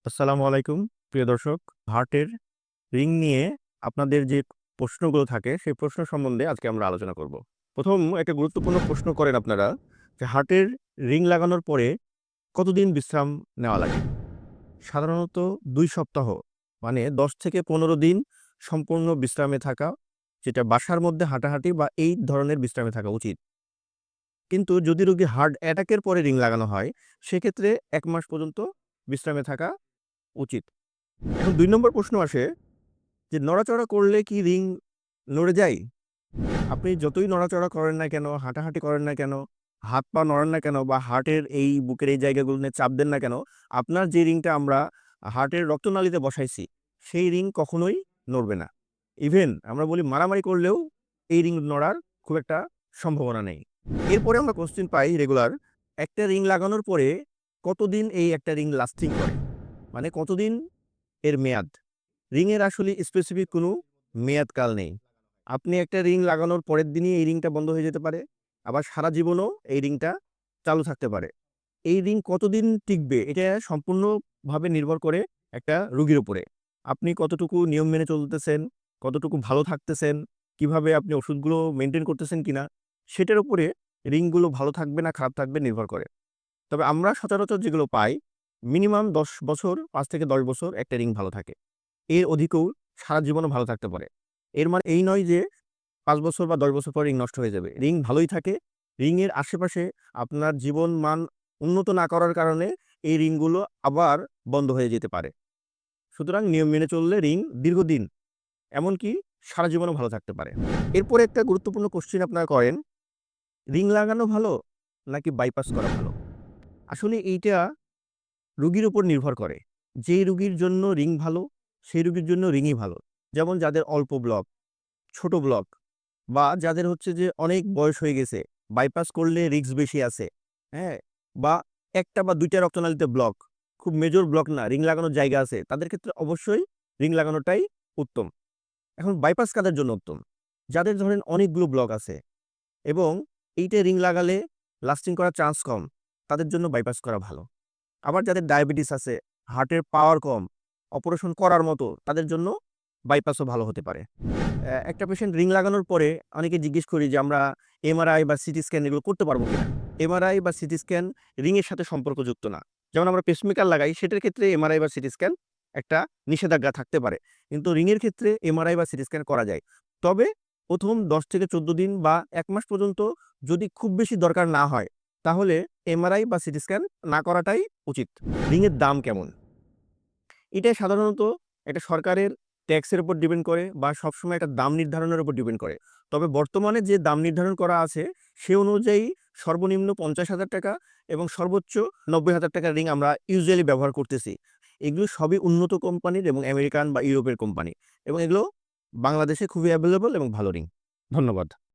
আসসালামু আলাইকুম প্রিয় দর্শক। হার্টের রিং নিয়ে আপনাদের যে প্রশ্নগুলো থাকে সেই প্রশ্ন সম্বন্ধে আজকে আমরা আলোচনা করব। প্রথম একটা গুরুত্বপূর্ণ প্রশ্ন করেন আপনারা যে হার্টের রিং লাগানোর পরে কতদিন বিশ্রাম নেওয়া লাগে? সাধারণত ২ সপ্তাহ মানে ১০ থেকে ১৫ দিন সম্পূর্ণ বিশ্রামে থাকা, যেটা বাসার মধ্যে হাঁটাহাঁটি বা এই ধরনের বিশ্রামে থাকা উচিত। কিন্তু যদি রোগী হার্ট অ্যাটাকের পরে রিং লাগানো হয় সেক্ষেত্রে ১ মাস পর্যন্ত বিশ্রামে থাকা উচিত। এখন ২ নম্বর প্রশ্ন আসে যে নড়াচড়া করলে কি রিং নড়ে যায়? আপনি যতই নড়াচড়া করেন না কেন, হাঁটাহাঁটি করেন না কেন, হাত পা নড়ান না কেন বা হার্টের এই বুকের এই জায়গাগুলো নিয়ে চাপ দেন না কেন, আপনার যে রিংটা আমরা হার্টের রক্তনালীতে বসাইছি, সেই রিং কখনোই নড়বে না। ইভেন আমরা বলি মারামারি করলেও এই রিং নড়ার খুব একটা সম্ভাবনা নেই। এরপরে আমরা কোয়েশ্চেন পাই রেগুলার, একটা রিং লাগানোর পরে কতদিন এই একটা রিং লাস্টিং করে? মানে কতদিন এর মেয়াদ? রিংয়ের আসলে স্পেসিফিক কোনো মেয়াদকাল নেই। আপনি একটা রিং লাগানোর পরের দিনই এই রিংটা বন্ধ হয়ে যেতে পারে। আবার সারা জীবনও এই রিংটা চালু থাকতে পারে। এই রিং কতদিন টিকবে এটা সম্পূর্ণভাবে নির্ভর করে একটা রোগীর উপরে। আপনি কতটুকু নিয়ম মেনে চলতেছেন, কতটুকু ভালো থাকতেছেন, কিভাবে আপনি ওষুধগুলো মেইনটেইন করতেছেন কিনা, সেটার উপরে রিংগুলো ভালো থাকবে না খারাপ থাকবে নির্ভর করে। তবে আমরা সচরাচর যেগুলো পাই, মিনিমাম ১০ বছর ৫ থেকে ১০ বছর একটা রিং ভালো থাকে। এর অধিকও সারা জীবনও ভালো থাকতে পারে। এর মানে এই নয় যে ৫ বছর বা ১০ বছর পর রিং নষ্ট হয়ে যাবে। রিং ভালোই থাকে। রিংয়ের আশেপাশে আপনার জীবন মান উন্নত না করার কারণে এই রিংগুলো আবার বন্ধ হয়ে যেতে পারে। সুতরাং নিয়ম মেনে চললে রিং দীর্ঘদিন এমনকি সারা জীবনও ভালো থাকতে পারে। এরপরে একটা গুরুত্বপূর্ণ কোয়েশ্চেন আপনারা করেন, রিং লাগানো ভালো নাকি বাইপাস করা ভালো? আসলে এইটা রোগীর উপর নির্ভর করে। যেই রোগীর জন্য রিং ভালো, সেই রোগীর জন্য রিংই ভালো। যেমন যাদের অল্প ব্লক, ছোট ব্লক বা যাদের হচ্ছে যে অনেক বয়স হয়ে গেছে, বাইপাস করলে রিস্ক বেশি আছে, হ্যাঁ? বা ১ টা বা ২ টা রক্তনালীতে ব্লক, খুব মেজর ব্লক না, রিং লাগানোর জায়গা আছে। তাদের ক্ষেত্রে অবশ্যই রিং লাগানোটাই উত্তম। এখন বাইপাস কাদের জন্য উত্তম? যাদের ধরেন অনেকগুলো ব্লক আছে এবং এইটা রিং লাগালে লাস্টিং করার চান্স কম, তাদের জন্য বাইপাস করা ভালো। আবার যাদের ডায়াবেটিস আছে, হার্টের পাওয়ার কম, অপারেশন করার মতো, তাদের জন্য বাইপাসও ভালো হতে পারে। একটা পেশেন্ট রিং লাগানোর পরে অনেকে জিজ্ঞেস করি যে আমরা এমআরআই বা সিটি স্ক্যান এগুলো করতে পারবো কিনা? এমআরআই বা সিটি স্ক্যান রিং এর সাথে সম্পর্কযুক্ত না। যেমন আমরা পেসমেকার লাগাই সেটার ক্ষেত্রে এমআরআই বা সিটি স্ক্যান একটা নিষেধাজ্ঞা থাকতে পারে। কিন্তু রিং এর ক্ষেত্রে এমআরআই বা সিটি স্ক্যান করা যায়। তবে ১ম ১০ থেকে ১৪ দিন বা ১ মাস পর্যন্ত যদি খুব বেশি দরকার না হয়, তাহলে এমআরআই বা সিটি স্ক্যান না করাটাই উচিত। রিং এর দাম কেমন? এটা সাধারণত একটা সরকারের ট্যাক্সের উপর ডিপেন্ড করে বা সবসময় একটা দাম নির্ধারণের উপর ডিপেন্ড করে। তবে বর্তমানে যে দাম নির্ধারণ করা আছে সে অনুযায়ী সর্বনিম্ন ৳৫০,০০০ এবং সর্বোচ্চ ৳৯০,০০০ রিং আমরা ইউজুয়ালি ব্যবহার করতেছি। এগুলো সবই উন্নত কোম্পানির এবং আমেরিকান বা ইউরোপের কোম্পানি এবং এগুলো বাংলাদেশে খুবই এভেইলেবল এবং ভালো রিং। ধন্যবাদ।